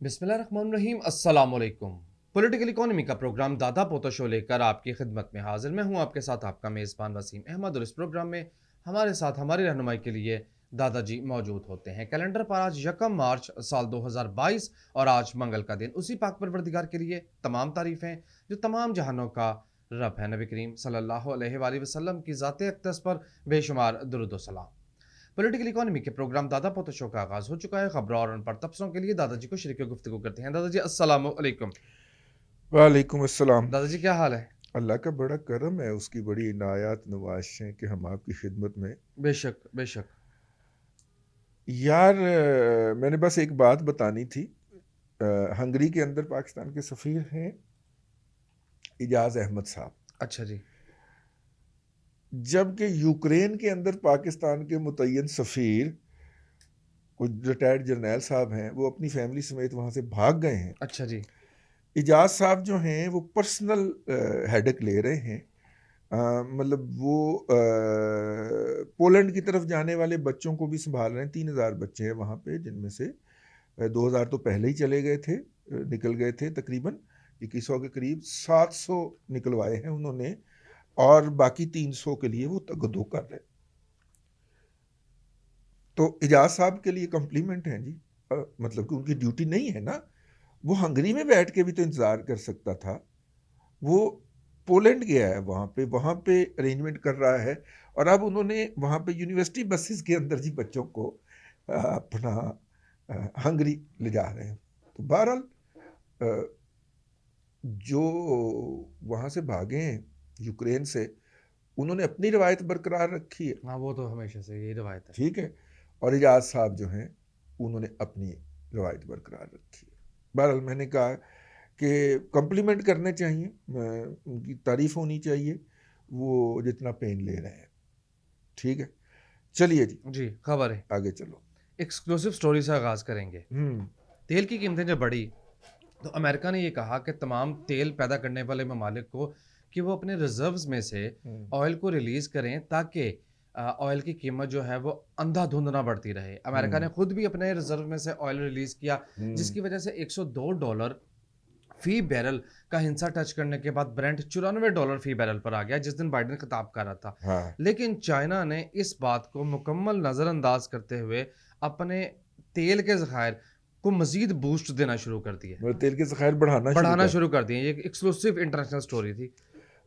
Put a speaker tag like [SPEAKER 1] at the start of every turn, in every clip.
[SPEAKER 1] बिस्मिल्लाहिर्रहमानिर्रहीम अस्सलाम वालेकुम। पॉलिटिकल इकोनॉमी का प्रोग्राम दादा पोता शो लेकर आपकी खिदमत में हाजिर मैं हूं आपके साथ आपका मेज़बान वसीम अहमद। और इस प्रोग्राम में हमारे साथ हमारी रहनुमाई के लिए दादाजी मौजूद होते हैं। कैलेंडर पर आज 1 मार्च साल 2022 और आज मंगल का दिन। उसी पाक परवरदिगार के लिए तमाम तारीफ़ें जो तमाम जहानों का रब है। नबी करीम सल्लल्लाहु अलैहि वसल्लम की ज़ात अक़दस पर बेशुमार दुरूद व सलाम। पॉलिटिकल इकोनॉमी के प्रोग्राम दादा पोता शो का आगाज हो चुका है। खबरों और उन पर तबसरों के लिए दादाजी को शरीक गुफ्तगू करते हैं। दादाजी अस्सलाम वालेकुम।
[SPEAKER 2] वालेकुम अस्सलाम।
[SPEAKER 1] दादाजी क्या हाल है?
[SPEAKER 2] अल्लाह का बड़ा करम है, उसकी बड़ी इनायात नवाज़ें कि हम आपकी खिदमत में।
[SPEAKER 1] बेशक बेशक।
[SPEAKER 2] यार मैंने बस एक बात बतानी थी। हंगरी के अंदर पाकिस्तान के सफ़ीर हैं इजाज़ अहमद साहब,
[SPEAKER 1] अच्छा जी।
[SPEAKER 2] जबकि यूक्रेन के अंदर पाकिस्तान के मुतय्यन सफ़ीर कुछ रिटायर्ड जर्नैल साहब हैं, वो अपनी फैमिली समेत वहाँ से भाग गए हैं।
[SPEAKER 1] अच्छा जी।
[SPEAKER 2] इजाज़ साहब जो हैं वो पर्सनल हेडेक ले रहे हैं। मतलब वो पोलैंड की तरफ जाने वाले बच्चों को भी संभाल रहे हैं। 3,000 बच्चे हैं वहाँ पे, जिनमें से 2,000 तो पहले ही चले गए थे, निकल गए थे। तकरीबन 2100 के करीब 700 निकलवाए हैं उन्होंने, और बाकी 300 के लिए वो तगदो कर रहे हैं। तो इजाज साहब के लिए कम्प्लीमेंट हैं जी। मतलब कि उनकी ड्यूटी नहीं है ना, वो हंगरी में बैठ के भी तो इंतज़ार कर सकता था। वो पोलैंड गया है, वहाँ पे अरेंजमेंट कर रहा है। और अब उन्होंने वहाँ पे यूनिवर्सिटी बसेस के अंदर जी बच्चों को अपना हंगरी ले जा रहे हैं। तो बहरहाल अ, जो वहाँ से भागे हैं यूक्रेन से, उन्होंने अपनी रवायत बरकरार रखी है,
[SPEAKER 1] हाँ, वो तो हमेशा से यही रवायत है।
[SPEAKER 2] ठीक है। और इजाज साहब जो हैं उन्होंने अपनी रवायत बरकरार रखी है। बहरहाल मैंने कहा कि कम्प्लीमेंट करने चाहिए, उनकी तारीफ होनी चाहिए, वो जितना पेन ले रहे हैं, ठीक है। चलिए जी,
[SPEAKER 1] जी, खबर है।
[SPEAKER 2] आगे चलो।
[SPEAKER 1] एक्सक्लूसिव स्टोरी से आगाज करेंगे।
[SPEAKER 2] हम्म।
[SPEAKER 1] तेल की कीमतें जब बढ़ी तो अमेरिका ने ये कहा कि तमाम तेल पैदा करने वाले ममालिक को कि वो अपने रिजर्व्स में से
[SPEAKER 2] हम्म।
[SPEAKER 1] ऑयल को रिलीज़ करें ताकि ऑयल की कीमत जो है वो अंधाधुंध ना बढ़ती रहे। अमेरिका
[SPEAKER 2] हम्म।
[SPEAKER 1] ने खुद भी अपने रिजर्व में से ऑयल रिलीज़ किया,
[SPEAKER 2] हम्म।
[SPEAKER 1] जिसकी वजह से $102 फी बैरल का हिंसा टच करने के बाद ब्रेंट $94 फी बैरल पर आ गया, जिस दिन बाइडेन खिताब कर रहा था।
[SPEAKER 2] हाँ,
[SPEAKER 1] लेकिन चाइना ने इस बात को मुकम्मल नज़रअंदाज करते हुए अपने तेल के ज़खायर को मज़ीद बूस्ट देना शुरू कर दिया,
[SPEAKER 2] मतलब तेल के ज़खायर बढ़ाना शुरू
[SPEAKER 1] बढ़ाना
[SPEAKER 2] कर
[SPEAKER 1] शुरू कर दिए। ये एक एक्सक्लूसिव इंटरनेशनल स्टोरी थी।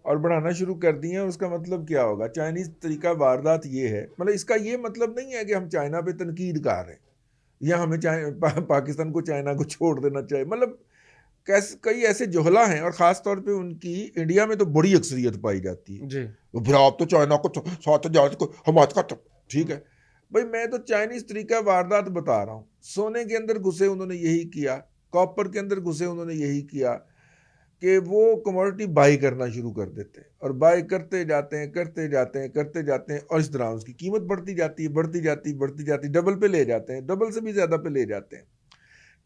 [SPEAKER 2] और बढ़ाना शुरू कर दिए हैं। उसका मतलब क्या होगा? चाइनीज़ तरीका वारदात ये है, मतलब इसका ये मतलब नहीं है कि हम चाइना पे तनकीद कर रहे हैं या हमें पाकिस्तान को चाइना को छोड़ देना चाहिए। मतलब कैसे कई ऐसे जोहला हैं, और ख़ास तौर पे उनकी इंडिया में तो बड़ी अक्सरियत पाई जाती है।
[SPEAKER 1] जी।
[SPEAKER 2] तो फिर आप तो चाइना को साथ जाओ को हमारे का तो ठीक है भाई। मैं तो चाइनीज़ तरीका वारदात बता रहा हूँ। सोने के अंदर घुसे उन्होंने यही किया, कॉपर के अंदर घुसे उन्होंने यही किया कि वो कमोडिटी बाई करना शुरू कर देते हैं, और बाई करते जाते हैं, करते जाते हैं, करते जाते हैं, और इस तरह उसकी कीमत बढ़ती जाती है, बढ़ती जाती, बढ़ती जाती, डबल पे ले जाते हैं, डबल से भी ज़्यादा पे ले जाते हैं।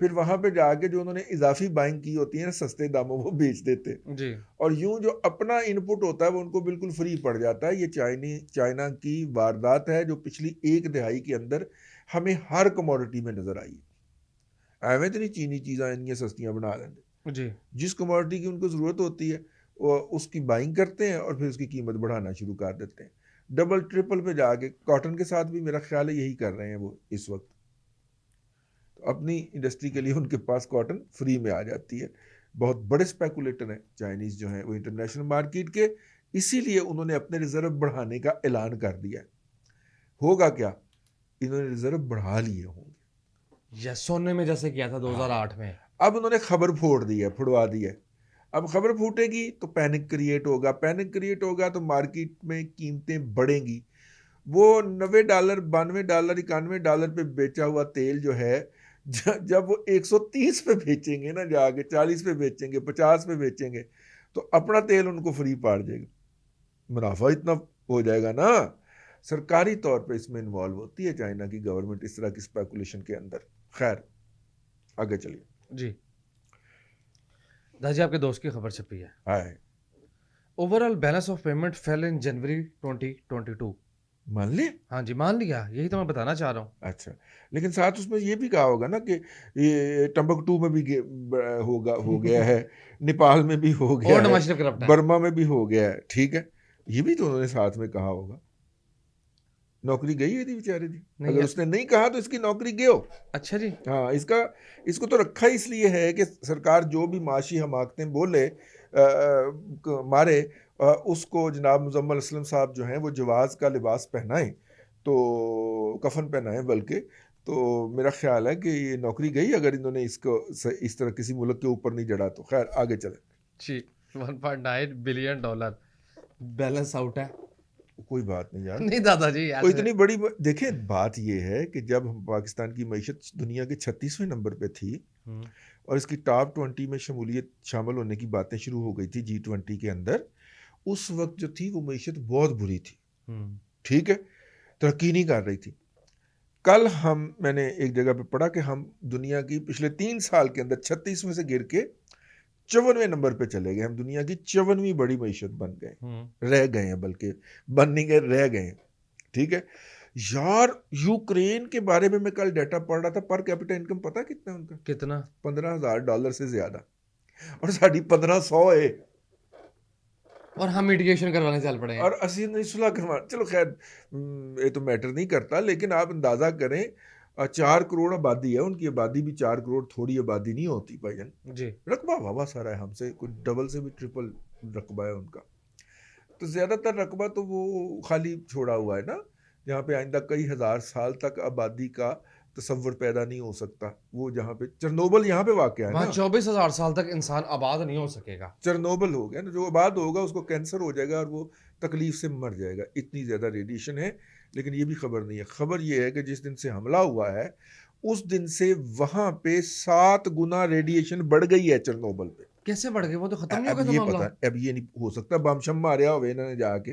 [SPEAKER 2] फिर वहाँ पे जाके जो उन्होंने इजाफी बाइंग की होती है ना, सस्ते दामों वो बेच देते हैं।
[SPEAKER 1] जी।
[SPEAKER 2] और यूं जो अपना इनपुट होता है वो उनको बिल्कुल फ्री पड़ जाता है। ये चाइना की वारदात है जो पिछली एक दिहाई के अंदर हमें हर कमोडिटी में नज़र आई है। एवं तो नहीं चीनी चीज़ां इन्नी सस्तियाँ बना लेंगे,
[SPEAKER 1] जी।
[SPEAKER 2] जिस कमोडिटी की उनको ज़रूरत होती है वो उसकी बाइंग करते हैं और फिर उसकी कीमत बढ़ाना शुरू कर देते हैं, डबल ट्रिपल पे जाके। कॉटन के साथ भी मेरा ख्याल है यही कर रहे हैं वो इस वक्त। तो अपनी इंडस्ट्री के लिए उनके पास कॉटन फ्री में आ जाती है। बहुत बड़े स्पेकुलेटर हैं चाइनीज़ जो हैं वो इंटरनेशनल मार्केट के, इसीलिए उन्होंने अपने रिजर्व बढ़ाने का ऐलान कर दिया है। होगा क्या? इन्होंने रिजर्व बढ़ा लिए होंगे।
[SPEAKER 1] या सोने में जैसे किया था
[SPEAKER 2] हाँ,
[SPEAKER 1] 2008 में।
[SPEAKER 2] अब उन्होंने खबर फोड़ दी है, फुड़वा दी है। अब खबर फूटेगी तो पैनिक क्रिएट होगा, पैनिक क्रिएट होगा तो मार्केट में कीमतें बढ़ेंगी। वो $90, $92, $91 पे बेचा हुआ तेल जो है, जब वो 130 पे बेचेंगे ना, जाके 40 पे बेचेंगे, 50 पे बेचेंगे, तो अपना तेल उनको फ्री पड़ जाएगा। मुनाफा इतना हो जाएगा ना। सरकारी तौर पे इसमें इन्वॉल्व होती है चाइना की गवर्नमेंट इस तरह की स्पेकुलेशन के अंदर। खैर, आगे चलिए।
[SPEAKER 1] जी। दादाजी आपके दोस्त की खबर छपी है।
[SPEAKER 2] Hi.
[SPEAKER 1] Overall balance of payment fail in January 2022।
[SPEAKER 2] मान ले।
[SPEAKER 1] हाँ जी, मान लिया, यही तो मैं बताना चाह रहा हूँ।
[SPEAKER 2] अच्छा, लेकिन साथ उसमें ये भी कहा होगा ना कि ये टम्बकटू में भी हो गया है, नेपाल में भी हो गया
[SPEAKER 1] और
[SPEAKER 2] है,
[SPEAKER 1] नवाज शरीफ करप्ट है।
[SPEAKER 2] बर्मा में भी हो गया है, ठीक है, ये भी तो उन्होंने साथ में कहा होगा। नौकरी गई है थी बेचारे दी,
[SPEAKER 1] नहीं
[SPEAKER 2] अगर
[SPEAKER 1] है।
[SPEAKER 2] उसने नहीं कहा तो इसकी नौकरी गयो।
[SPEAKER 1] अच्छा जी।
[SPEAKER 2] हाँ, इसको तो रखा इसलिए है कि सरकार जो भी माशी हमाकतें बोले मारे, उसको जनाब मुजम्मल असलम साहब जो हैं वो जवाज़ का लिबास पहनाएं, तो कफन पहनाएं बल्कि, तो मेरा ख्याल है कि ये नौकरी गई अगर इन्होंने इसको इस तरह किसी मुल्क के ऊपर नहीं जड़ा तो। खैर आगे चले
[SPEAKER 1] जी, $1.9 बिलियन बैलेंस आउट है।
[SPEAKER 2] कोई बात नहीं यार,
[SPEAKER 1] नहीं दादाजी
[SPEAKER 2] कोई
[SPEAKER 1] ऐसे।
[SPEAKER 2] इतनी बड़ी देखें, बात ये है कि जब हम पाकिस्तान की मईशत दुनिया के 36वें नंबर पे थी
[SPEAKER 1] हम्म,
[SPEAKER 2] और इसकी टॉप 20 में शमूलियत शामिल होने की बातें शुरू हो गई थी G20 के अंदर, उस वक्त जो थी वो मईशत बहुत बुरी थी,
[SPEAKER 1] हम्म,
[SPEAKER 2] ठीक है, तरक्की नहीं कर रही थी। कल मैंने एक जगह पे पढ़ा कि हम दुनिया की पिछले 3 साल के अंदर 36 में से गिर के 54वें नंबर पे चले गए। हम दुनिया की 54वीं बड़ी मईशत बन गए, रह गए हैं, बल्कि बन नहीं गए, रह गए हैं, ठीक है यार। यूक्रेन के बारे में मैं कल डाटा पढ़ रहा था, पर कैपिटा इनकम पता कितना है उनका?
[SPEAKER 1] कितना?
[SPEAKER 2] $15,000 से ज्यादा, और साड़ी 1500 है,
[SPEAKER 1] और हम मिटिगेशन करवाने चल पड़े हैं।
[SPEAKER 2] और असी नहीं सुलह करवा। चलो खैर, ये तो मैटर नहीं करता, लेकिन आप अंदाजा करें 4 करोड़ आबादी है, उनकी आबादी भी 4 करोड़ थोड़ी आबादी नहीं होती भाईजान
[SPEAKER 1] जी।
[SPEAKER 2] रकबा वावा सारा है, हमसे कुछ डबल से भी ट्रिपल रकबा है उनका। तो ज़्यादातर रकबा तो वो खाली छोड़ा हुआ है ना, जहाँ पे आइंदा कई हज़ार साल तक आबादी का तसव्वुर पैदा नहीं हो सकता। वो जहाँ पे चरनोबल यहाँ पे वाक़या है
[SPEAKER 1] वहाँ
[SPEAKER 2] ना,
[SPEAKER 1] 24,000 साल तक इंसान आबाद नहीं हो सकेगा।
[SPEAKER 2] चरनोबल हो गया ना, जो आबाद होगा उसको कैंसर हो जाएगा और वो तकलीफ से मर जाएगा, इतनी ज़्यादा रेडिएशन है। लेकिन ये भी खबर नहीं है, खबर ये है कि जिस दिन से हमला हुआ है उस दिन से वहाँ पे 7 गुना रेडिएशन बढ़ गई है चरनोबल पे।
[SPEAKER 1] कैसे बढ़ गए? वो तो खत्म नहीं
[SPEAKER 2] अब
[SPEAKER 1] होगा था
[SPEAKER 2] ये
[SPEAKER 1] मामला।
[SPEAKER 2] पता, अब ये नहीं हो सकता बम शम मारे हो इन्होंने जाके,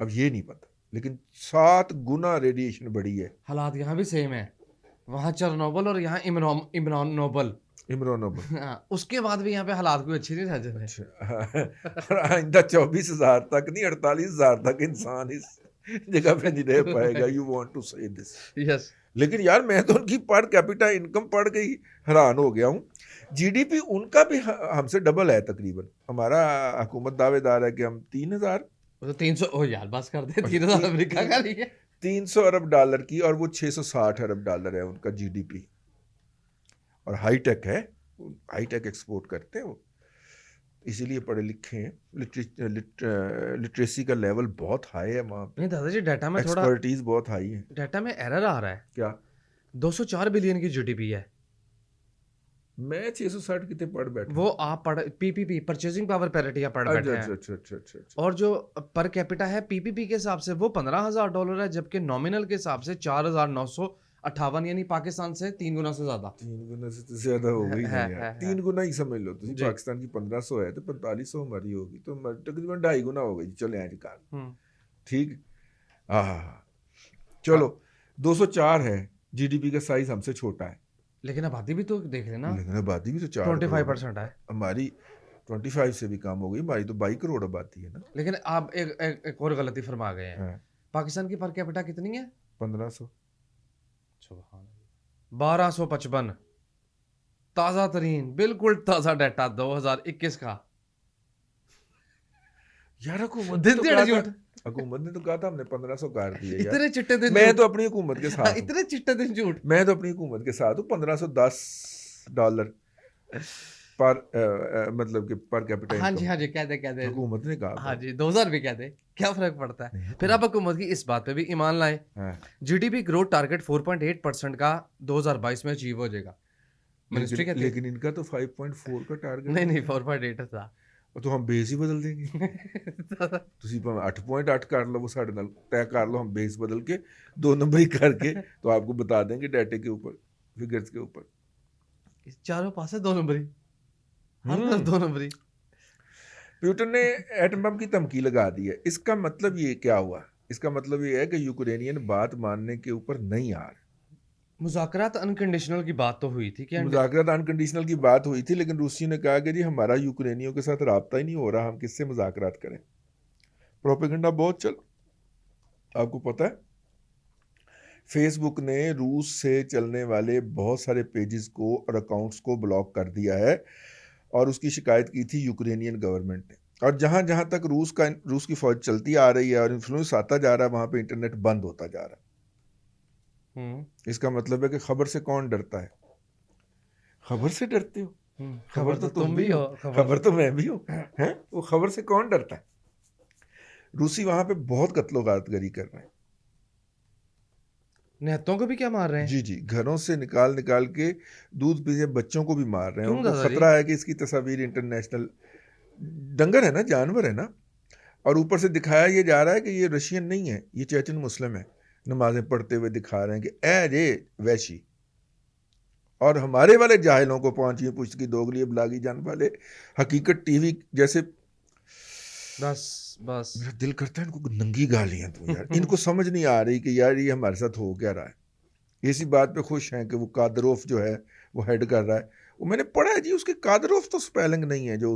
[SPEAKER 2] अब ये नहीं पता, लेकिन 7 गुना रेडिएशन बढ़ी है।
[SPEAKER 1] हालात यहाँ भी सेम है, वहाँ चरनोबल और यहाँ इमरान नोबल।
[SPEAKER 2] इमरानोबल।
[SPEAKER 1] हाँ, उसके बाद भी यहाँ पे हालात कोई अच्छे नहीं रह जाते।
[SPEAKER 2] अच्छा, और आइंदा 24,000 तक नहीं, 48,000 तक इंसान इस जगह पे नहीं रह पाएगा। यू वांट टू से दिस?
[SPEAKER 1] यस।
[SPEAKER 2] लेकिन यार मैं तो उनकी पर कैपिटा इनकम पढ़ के ही हैरान हो गया हूँ। जीडीपी उनका भी हमसे डबल है तकरीबन। हमारा हुकूमत दावेदार है कि हम 3,000
[SPEAKER 1] तो 300, ओ यार बस कर दे, 3,000 अमेरिका का नहीं है।
[SPEAKER 2] 300 अरब डॉलर की, और वो 660 अरब डॉलर है उनका जीडीपी, और हाईटेक है, हाईटेक एक्सपोर्ट करते हैं वो, इसीलिए पढ़े लिखे हैं। लिटरेसी का लेवल बहुत हाई है वहाँ पे,
[SPEAKER 1] नहीं दादाजी, डाटा में थोड़ा
[SPEAKER 2] एक्सपर्टीज बहुत हाई है।
[SPEAKER 1] डाटा में एरर आ रहा है।
[SPEAKER 2] क्या?
[SPEAKER 1] 204 बिलियन की जीडीपी है।
[SPEAKER 2] मैं 660 कितने पढ़ बैठा?
[SPEAKER 1] वो आप पढ़ पीपीपी, परचेजिंग पावर पैरिटी आप पढ़ बैठे हैं।
[SPEAKER 2] अच्छा अच्छा अच्छा अच्छा।
[SPEAKER 1] और जो पर कैपिटा है पीपीपी के हिसाब से वो $15,000 है, जबकि नॉमिनल के हिसाब से 4,958, यानी पाकिस्तान से 3 गुना से ज्यादा।
[SPEAKER 2] 3 गुना से तो ज्यादा हो गई ना यार,
[SPEAKER 1] है।
[SPEAKER 2] 3 गुना ही समझ लो। तो
[SPEAKER 1] जी।
[SPEAKER 2] पाकिस्तान की 1500 है तो 4500 हमारी होगी, तो तकरीबन 2.5 गुना हो गई। चलो यहाँ निकाल, ठीक। चलो 204 है, जीडीपी का साइज हमसे छोटा है,
[SPEAKER 1] लेकिन आबादी भी तो देख लेना,
[SPEAKER 2] लेकिन आबादी भी तो 4
[SPEAKER 1] 25% है।
[SPEAKER 2] हमारी 25 से भी कम हो गई, हमारी तो 22 करोड़ आबादी है ना।
[SPEAKER 1] लेकिन आप एक और गलती फरमा गए हैं।
[SPEAKER 2] हाँ,
[SPEAKER 1] पाकिस्तान की पर कैपिटा कितनी है?
[SPEAKER 2] 1500।
[SPEAKER 1] 1255। ताज़ा तरीन, बिल्कुल ताज़ा डाटा 2021 का।
[SPEAKER 2] यार हुकूमत
[SPEAKER 1] दिन दिहाड़े झूठ।
[SPEAKER 2] हुकूमत ने तो कहा था हमने 1500 कर दिए यार।
[SPEAKER 1] इतने चिट्टे दिन
[SPEAKER 2] मैं
[SPEAKER 1] झूठ।
[SPEAKER 2] तो अपनी हुकूमत के साथ हूँ।
[SPEAKER 1] इतने चिट्टे दिन झूठ।
[SPEAKER 2] मैं तो अपनी हुकूमत के साथ हूँ। $1510 पर मतलब कि पर कैपिटा
[SPEAKER 1] हाँ जी,
[SPEAKER 2] इनकम
[SPEAKER 1] हाँ जी, कह दे
[SPEAKER 2] हुकूमत ने कहा
[SPEAKER 1] हाँ
[SPEAKER 2] था।
[SPEAKER 1] जी, 2000 भी कह दे, क्या फर्क पड़ता है। फिर आप हुकूमत की इस बात पे भी ईमान लाए,
[SPEAKER 2] हाँ।
[SPEAKER 1] जीडीपी ग्रोथ टारगेट 4.8% का 2022 में अचीव हो जाएगा, मिनिस्ट्री कहती है।
[SPEAKER 2] लेकिन इनका तो 5.4 का टारगेट
[SPEAKER 1] नहीं 4.8 था।
[SPEAKER 2] तो हम बेस ही बदल देंगे। ਤੁਸੀਂ ਭਾਵੇਂ 8.8 कर लो, वो साढ़े नाल तय कर लो, हम बेस बदल के 2 नंबर ही करके तो आपको बता देंगे डाटे के ऊपर, फिगर्स के ऊपर।
[SPEAKER 1] चारों पास है 2 नंबर ही, हर तरफ 2 नंबर ही।
[SPEAKER 2] पुतिन ने एटम बम की धमकी लगा दी है। इसका मतलब ये क्या हुआ? इसका मतलब ये है कि यूक्रेनियन बात मानने के ऊपर नहीं आ रहे।
[SPEAKER 1] मुज़ाकरात अनकंडीशनल की बात तो हुई थी क्या?
[SPEAKER 2] मुज़ाकरात अनकंडीशनल की बात हुई थी, लेकिन रूसियों ने कहा कि जी हमारा यूक्रेनियों के साथ राब्ता ही नहीं हो रहा, हम किससे मुज़ाकरात करें। प्रोपेगेंडा बहुत चल, आपको पता है फेसबुक ने रूस से चलने वाले बहुत सारे पेजेस को और अकाउंट्स को ब्लॉक कर दिया है और उसकी शिकायत की थी यूक्रेनियन गवर्नमेंट ने। और जहाँ जहाँ तक रूस की फौज चलती आ रही है और इन्फ्लुएंस आता जा रहा है वहाँ पे इंटरनेट बंद होता जा रहा है। इसका मतलब है कि खबर से कौन डरता है? खबर से डरते हो? खबर तो तुम भी हो, खबर तो मैं भी हूँ, हैं? वो खबर से कौन डरता है? रूसी वहां पे बहुत कत्लो-गारतगरी कर रहे हैं।
[SPEAKER 1] निहत्तों को भी क्या मार रहे हैं?
[SPEAKER 2] जी जी, घरों से निकाल निकाल के दूध पीते बच्चों को भी मार रहे हैं।
[SPEAKER 1] क्यों
[SPEAKER 2] उनको
[SPEAKER 1] दादाजी?
[SPEAKER 2] खतरा है कि इसकी तस्वीर इंटरनेशनल, डंगर है ना, जानवर है ना, और ऊपर से दिखाया ये जा रहा है कि ये रशियन नहीं है, ये चेचन मुस्लिम है। नमाजें पढ़ते हुए दिखा रहे हैं कि ए रे वैशी। और हमारे वाले जाहिलों को पहुंची पुश्त की दोगली बलागी जान वाले हकीकत टीवी जैसे,
[SPEAKER 1] बस बस
[SPEAKER 2] मेरा दिल करता है इनको नंगी गालियां दूं यार। इनको समझ नहीं आ रही कि यार ये हमारे साथ हो क्या रहा है। इसी बात पे खुश हैं कि वो कादरोफ जो है वो हेड कर रहा है। वो मैंने पढ़ा है जी, उसके कादरोफ तो स्पेलिंग नहीं है जो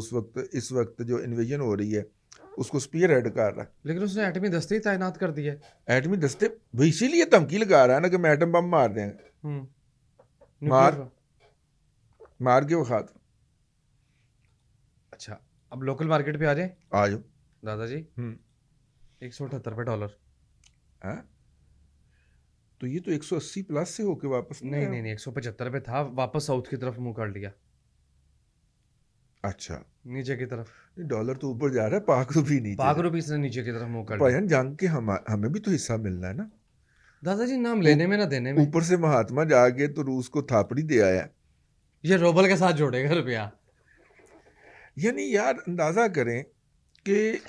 [SPEAKER 2] इस वक्त जो इन्वेजन हो रही है उसको स्पीयर हेड कर रहा है।
[SPEAKER 1] लेकिन उसने एटमी दस्ते ही तैनात कर दिए।
[SPEAKER 2] एटमी दस्ते भाई इसीलिए धमकी लगा रहा है ना कि मैं एटम बम मार देंगे। मार के वो खात।
[SPEAKER 1] अच्छा, अब लोकल मार्केट पे आ जाए।
[SPEAKER 2] आ जाओ
[SPEAKER 1] दादाजी। $178
[SPEAKER 2] हाँ, तो ये तो 180 प्लस से होके वापस
[SPEAKER 1] नहीं नहीं नहीं 175 पे था, वापस साउथ की तरफ मुंह कर लिया।
[SPEAKER 2] अच्छा,
[SPEAKER 1] नीचे की तरफ।
[SPEAKER 2] डॉलर तो ऊपर जा रहा है, पाक रुपी नीचे।
[SPEAKER 1] पाक रुपी से नीचे की तरफ मुंह कर लिया।
[SPEAKER 2] भाईजान जंग के हमें भी तो हिस्सा मिलना है ना
[SPEAKER 1] दादाजी, नाम लेने में ना देने में।
[SPEAKER 2] ऊपर से महात्मा जाके तो रूस को थापड़ी दे आया।
[SPEAKER 1] ये रोबल के साथ जोड़ेगा रुपया।
[SPEAKER 2] यानी यार अंदाजा करें कि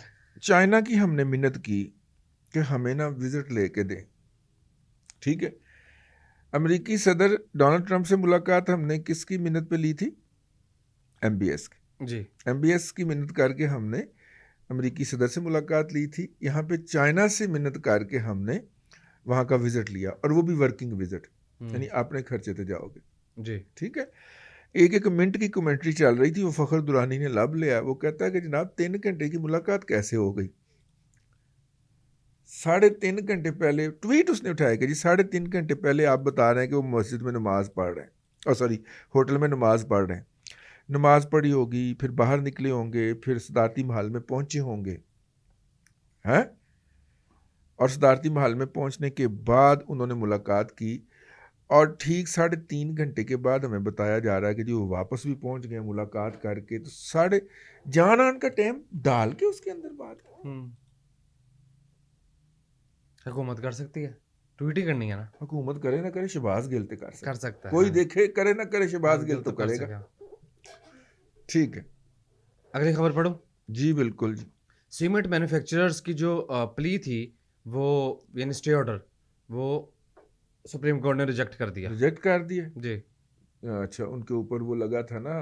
[SPEAKER 2] चाइना की हमने मिन्नत की कि हमें ना विजिट लेके दें, ठीक है। अमेरिकी सदर डोनाल्ड ट्रंप से मुलाकात हमने किसकी मिन्नत पे ली थी? MBS की
[SPEAKER 1] जी।
[SPEAKER 2] MBS की मिन्नत करके हमने अमेरिकी सदर से मुलाकात ली थी। यहाँ पे चाइना से मिन्नत करके हमने वहाँ का विजिट लिया, और वो भी वर्किंग विजिट, यानी अपने खर्चे पे जाओगे जी, ठीक है। एक मिनट की कमेंट्री चल रही थी, वो फखर दुरानी ने लब लिया। वो कहता है कि जनाब 3 घंटे की मुलाकात कैसे हो गई? 3.5 घंटे पहले ट्वीट उसने उठाया कि जी 3.5 घंटे पहले आप बता रहे हैं कि वो मस्जिद में नमाज पढ़ रहे हैं, और सॉरी होटल में नमाज पढ़ रहे हैं। नमाज पढ़ी होगी, फिर बाहर निकले होंगे, फिर सदारती महल में पहुंचे होंगे, हैं? और सदारती महल में पहुंचने के बाद उन्होंने मुलाकात की, और ठीक 3.5 घंटे के बाद हमें बताया जा रहा है कि जी वो वापस भी पहुंच गए मुलाकात करके। तो जान आन का टाइम डाल के उसके अंदर बात
[SPEAKER 1] हुकूमत कर सकती है, ट्वीट ही करनी है ना।
[SPEAKER 2] हुकूमत करे ना करे, शहबाज गिल तो कर
[SPEAKER 1] सकता है।
[SPEAKER 2] कोई देखे करे ना करे, शहबाज गिल तो करेगा। ठीक है,
[SPEAKER 1] अगली खबर पढ़ो
[SPEAKER 2] जी। बिल्कुल जी।
[SPEAKER 1] सीमेंट मैन्युफैक्चरर्स की जो प्ली थी वो, यानी स्टे ऑर्डर, वो सुप्रीम कोर्ट ने रिजेक्ट कर दिया
[SPEAKER 2] जी। अच्छा, उनके ऊपर वो लगा था ना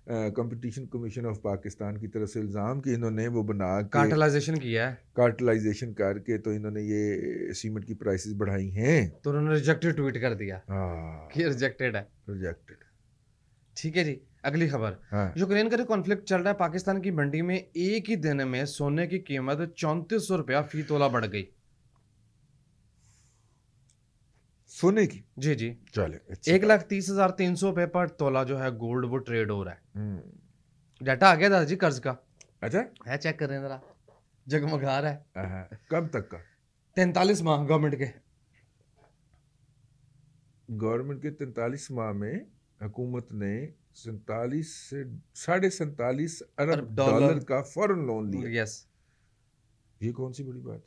[SPEAKER 2] कंपटीशन कमीशन ऑफ पाकिस्तान की तरफ से इल्ज़ाम कि इन्होंने वो बना के
[SPEAKER 1] कार्टेलाइजेशन किया है,
[SPEAKER 2] कार्टेलाइजेशन करके तो इन्होंने ये सीमेंट की प्राइसेस बढ़ाई हैं।
[SPEAKER 1] तो उन्होंने रिजेक्टेड ट्वीट कर दिया कि रिजेक्टेड है। ठीक है जी। अगली खबर, यूक्रेन का जो कॉन्फ्लिक्ट चल रहा है, पाकिस्तान की मंडी में एक ही दिन में सोने की कीमत 3400 रुपया फी तोला बढ़ गई।
[SPEAKER 2] सोने की?
[SPEAKER 1] जी जी, चले 1,30,300 रुपए पर तोला जो है गोल्ड वो ट्रेड हो रहा है। डाटा आ गया दादाजी कर्ज का।
[SPEAKER 2] अच्छा
[SPEAKER 1] है, चेक कर रहे हैं जरा, जगमगा रहा है।
[SPEAKER 2] कब तक का?
[SPEAKER 1] 43 माह गवर्नमेंट के
[SPEAKER 2] 43 माह में हुकूमत ने 47 से 47.5 अरब डॉलर का फॉरेन लोन लिया।
[SPEAKER 1] यस।
[SPEAKER 2] ये कौन सी बड़ी बात?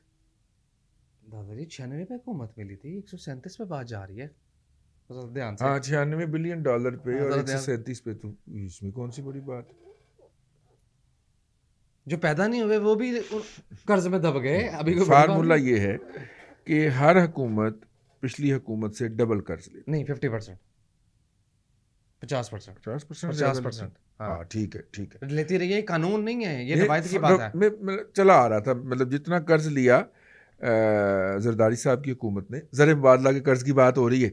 [SPEAKER 1] दादाजी 96 पे हुकूमत मिली थी, 137 पे बात जा रही है। ध्यान से।
[SPEAKER 2] हाँ, $96 बिलियन पे और 137 पे, तो इसमें कौन सी बड़ी बात?
[SPEAKER 1] जो पैदा नहीं हुए वो भी कर्ज में दब गए। अभी
[SPEAKER 2] फार्मूला ये है कि हर हुकूमत पिछली हुकूमत से डबल कर्ज ले।
[SPEAKER 1] नहीं, 50%, 50%,
[SPEAKER 2] 50%। हाँ, ठीक है
[SPEAKER 1] लेती रही है। कानून नहीं है, ये रवायत की बात है।
[SPEAKER 2] मैं चला आ रहा था, मतलब जितना कर्ज लिया जरदारी साहब की हुकूमत ने, ज़र मुबादला के कर्ज की बात हो रही है,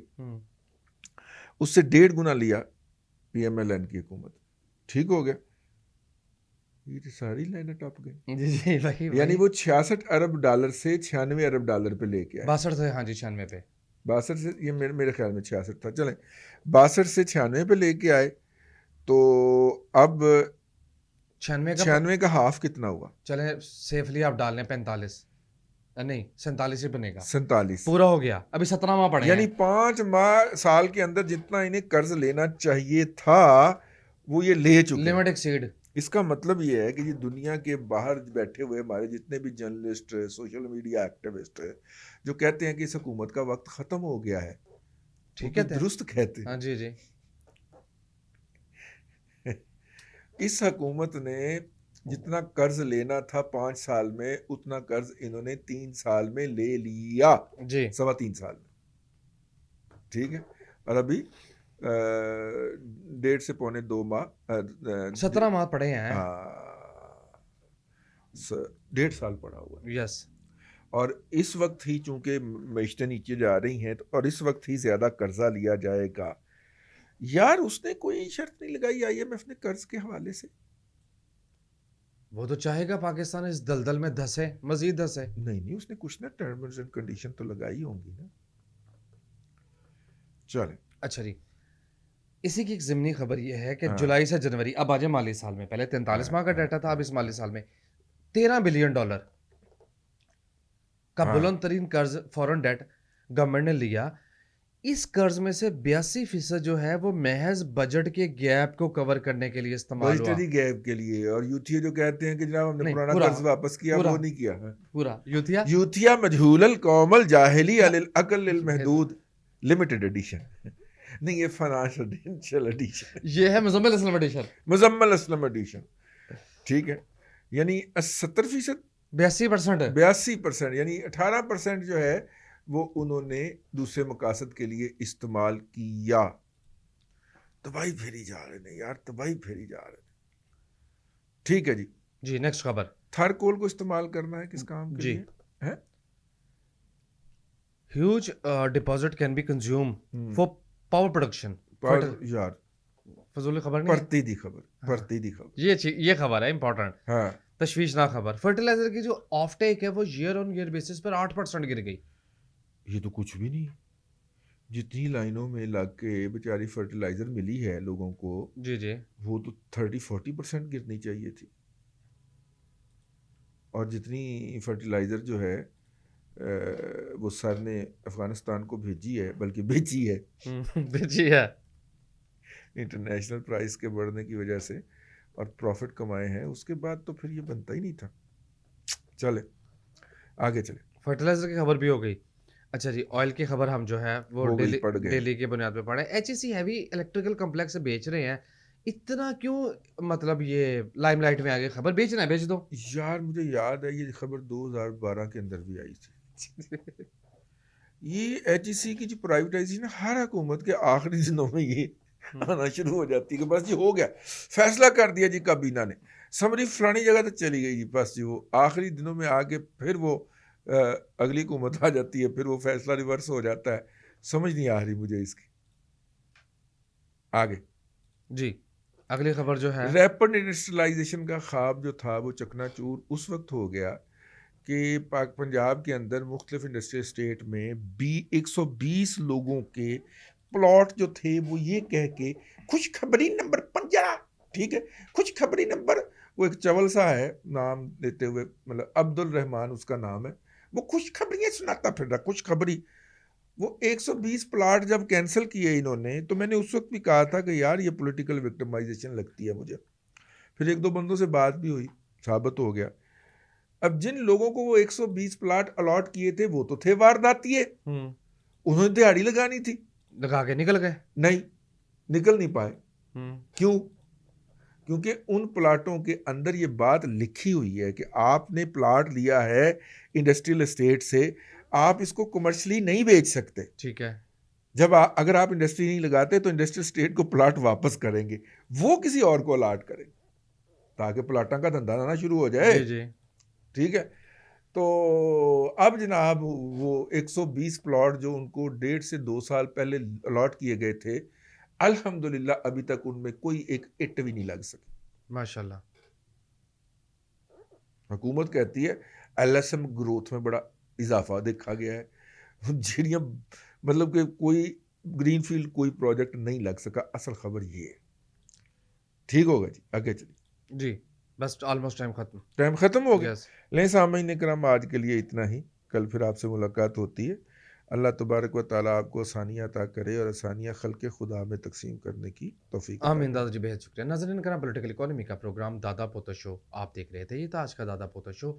[SPEAKER 2] उससे 1.5 गुना लिया PMLN की हुकूमत। ठीक हो गया। ये तो सारी लाइनें टॉप गई।
[SPEAKER 1] जी जी वही
[SPEAKER 2] यानी
[SPEAKER 1] वही
[SPEAKER 2] वो 66 अरब डॉलर से 96 अरब डॉलर पे लेके आए।
[SPEAKER 1] 62 से, हाँ जी 96 पे।
[SPEAKER 2] 62 से, ये मेरे ख्याल में 66 था, चलें 62 से 96 पे लेके आए। तो अब
[SPEAKER 1] 96 का
[SPEAKER 2] 96 का हाफ कितना हुआ?
[SPEAKER 1] चले सेफली आप डाल लें 45, नहीं 47 ही बनेगा,
[SPEAKER 2] 47।
[SPEAKER 1] पूरा हो गया, अभी 17 माह पड़े
[SPEAKER 2] यानी
[SPEAKER 1] हैं।
[SPEAKER 2] 5 माह साल के अंदर जितना इन्हें कर्ज लेना चाहिए था वो ये ले चुके हैं।
[SPEAKER 1] Limit exceed.
[SPEAKER 2] इसका मतलब ये है कि ये दुनिया के बाहर बैठे हुए हमारे जितने भी जर्नलिस्ट, सोशल मीडिया एक्टिविस्ट जो कहते हैं कि इस हुकूमत का वक्त ख़त्म हो गया है, वो
[SPEAKER 1] ठीक
[SPEAKER 2] तो
[SPEAKER 1] है,
[SPEAKER 2] दुरुस्त कहते
[SPEAKER 1] हाँ जी जी।
[SPEAKER 2] हैं। इस हुकूमत ने जितना कर्ज लेना था 5 साल में, उतना कर्ज इन्होंने 3 साल में ले लिया,
[SPEAKER 1] जी
[SPEAKER 2] 3.25 साल में, ठीक है। और अभी 1.5 से 2.25 माह
[SPEAKER 1] 17 माह पड़े हैं।
[SPEAKER 2] 1.5 साल पड़ा हुआ है।
[SPEAKER 1] यस।
[SPEAKER 2] और इस वक्त ही चूंकि मईशतें नीचे जा रही हैं और इस वक्त ही ज़्यादा कर्जा लिया जाएगा। यार उसने कोई शर्त नहीं लगाई IMF ने कर्ज के हवाले से।
[SPEAKER 1] वो तो चाहेगा पाकिस्तान इस दलदल में धंसे, मजीद धंसे।
[SPEAKER 2] नहीं उसने कुछ ना टर्म्स एंड कंडीशन तो लगाई होंगी ना। चले,
[SPEAKER 1] अच्छा जी, इसी की एक ज़िमनी खबर ये है कि
[SPEAKER 2] हाँ।
[SPEAKER 1] जुलाई से जनवरी, अब आज माली साल में, पहले 43 माह का डाटा था, अब इस माली साल में $13 बिलियन का
[SPEAKER 2] हाँ।
[SPEAKER 1] बुलंद तरीन कर्ज फॉरेन डेट गवर्नमेंट ने लिया। इस कर्ज में से 82% जो है वो महज बजट के गैप को कवर करने के लिए इस्तेमाल हुआ।
[SPEAKER 2] बजटरी गैप के लिए। और यूथिया जो कहते हैं कि जनाब हमने
[SPEAKER 1] नहीं,
[SPEAKER 2] पुराना
[SPEAKER 1] पूरा
[SPEAKER 2] कर्ज वापस किया,
[SPEAKER 1] पूरा
[SPEAKER 2] वो नहीं किया।
[SPEAKER 1] पूरा यूथिया
[SPEAKER 2] यूथिया मजहूलल कौमल जाहिली अलिल अकल लिल महदूद लिमिटेड एडिशन। नहीं, ये फाइनेंशियल एडिशन,
[SPEAKER 1] ये है मुजम्मिल असलम एडिशन।
[SPEAKER 2] मुजम्मल असलम एडिशन, ठीक है। यानी 70%,
[SPEAKER 1] 82%
[SPEAKER 2] 82%, यानी 18% जो है वो उन्होंने दूसरे मकासद के लिए इस्तेमाल किया। तबाही फेरी जा रहे हैं यार, तबाही फेरी जा रहे हैं। ठीक है जी।
[SPEAKER 1] जी नेक्स्ट खबर।
[SPEAKER 2] थर कोल को इस्तेमाल करना है किस काम के
[SPEAKER 1] जी।
[SPEAKER 2] लिए है?
[SPEAKER 1] Huge deposit can be consume for power production.
[SPEAKER 2] यार
[SPEAKER 1] फजूल खबर नहीं है?
[SPEAKER 2] परती दी खबर, परती दी खबर।
[SPEAKER 1] ये खबर है इंपॉर्टेंट,
[SPEAKER 2] हाँ,
[SPEAKER 1] तशवीशनाक खबर। फर्टिलाइजर की जो ऑफ टेक है वो ईयर ऑन ईयर बेसिस पर 8% गिर गई।
[SPEAKER 2] ये तो कुछ भी नहीं। जितनी लाइनों में लग के बेचारी फर्टिलाइजर मिली है लोगों को,
[SPEAKER 1] जी जी,
[SPEAKER 2] वो तो 30-40% गिरनी चाहिए थी। और जितनी फर्टिलाइजर जो है वो सर ने अफगानिस्तान को भेजी है, बल्कि बेची है
[SPEAKER 1] बेची है
[SPEAKER 2] इंटरनेशनल प्राइस के बढ़ने की वजह से, और प्रॉफिट कमाए हैं, उसके बाद तो फिर ये बनता ही नहीं था। चले आगे चले।
[SPEAKER 1] फर्टिलाइजर की खबर भी हो गई। अच्छा जी, ऑयल की खबर हम जो है वो
[SPEAKER 2] हो गई, पड़ गए।
[SPEAKER 1] डेली के बुनियाद पे पढ़े। HEC हैवी इलेक्ट्रिकल कम्प्लेक्स से बेच रहे हैं, इतना क्यों, मतलब ये लाइमलाइट में आ गई खबर, बेचना है बेच दो।
[SPEAKER 2] यार मुझे याद है ये खबर 2012 के अंदर भी आई थी। ये HEC की जो प्राइवेटाइजेशन हर हुकूमत के आखिरी दिनों में ये आना शुरू हो जाती है कि बस जी हो गया, फैसला कर दिया जी काबीना ने, समरी फलानी जगह तक चली गई जी, बस जी वो आखिरी दिनों में आके फिर वो अगली हुकूमत आ जाती है, फिर वो फैसला रिवर्स हो जाता है। समझ नहीं आ रही मुझे इसकी। आगे
[SPEAKER 1] जी, अगली खबर जो है,
[SPEAKER 2] रैपिड इंडस्ट्रियलाइजेशन का ख्वाब जो था वो चकनाचूर उस वक्त हो गया कि पंजाब के अंदर मुख्तलिफ इंडस्ट्रियल स्टेट में 120 लोगों के प्लॉट जो थे वो ये कह के खुशखबरी नंबर 15, ठीक है, खुशखबरी नंबर, वो एक चवल सा है नाम लेते हुए, मतलब अब्दुल रहमान उसका नाम है, वो खुशखबरियाँ सुनाता फिर रहा, खुशखबरी। वो 120 प्लाट जब कैंसिल किए इन्होंने, तो मैंने उस वक्त भी कहा था कि यार ये पॉलिटिकल विक्टिमाइजेशन लगती है मुझे। फिर एक दो बंदों से बात भी हुई, साबित हो गया। अब जिन लोगों को वो 120 प्लाट अलॉट किए थे वो तो थे वारदातिये, उन्होंने दिहाड़ी लगानी थी,
[SPEAKER 1] लगा के निकल गए।
[SPEAKER 2] नहीं, निकल नहीं पाए। क्यों? क्योंकि उन प्लाटों के अंदर ये बात लिखी हुई है कि आपने प्लाट लिया है इंडस्ट्रियल एस्टेट से, आप इसको कमर्शियली नहीं बेच सकते।
[SPEAKER 1] ठीक है,
[SPEAKER 2] जब अगर आप इंडस्ट्री नहीं लगाते तो इंडस्ट्रियल स्टेट को प्लाट वापस करेंगे, वो किसी और को अलॉट करेंगे ताकि प्लाटा का धंधा आना शुरू हो जाए।
[SPEAKER 1] जी जी।
[SPEAKER 2] ठीक है, तो अब जनाब वो 120 प्लॉट जो उनको 1.5 से 2 साल पहले अलॉट किए गए थे, अल्हम्दुलिल्लाह अभी तक उनमें कोई एक इट भी नहीं लग सकी।
[SPEAKER 1] माशाल्लाह।
[SPEAKER 2] हुकूमत कहती है LSM ग्रोथ में बड़ा इजाफा देखा गया है। ਜਿਹੜੀਆਂ मतलब कि कोई ग्रीन फील्ड कोई प्रोजेक्ट नहीं लग सका, असल खबर ये है। ठीक होगा जी, आगे चलिए।
[SPEAKER 1] जी, बस ऑलमोस्ट टाइम खत्म।
[SPEAKER 2] टाइम ख़त्म हो गया।
[SPEAKER 1] यस।
[SPEAKER 2] लें सामीन इकराम, आज के लिए इतना ही। कल फिर आपसे मुलाकात होती है। अल्लाह तबारक व ताला आपको आसानियाँ अता करे और आसानियाँ खल्क़ खुदा में तकसीम करने की तौफ़ीक अता
[SPEAKER 1] आमीन
[SPEAKER 2] करे।
[SPEAKER 1] दादा जी, बेहद शुक्रिया। नाज़रीन कराम, पॉलिटिकल इकोनॉमी का प्रोग्राम दादा पोता शो आप देख रहे थे। ये था आज का दादा पोता शो।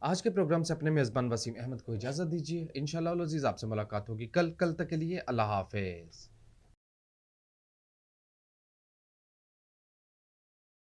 [SPEAKER 1] आज के प्रोग्राम से अपने मेज़बान वसीम अहमद को इजाज़त दीजिए। इंशाअल्लाह अज़ीज़ आपसे मुलाकात होगी कल तक के लिए अल्लाह हाफ़िज़।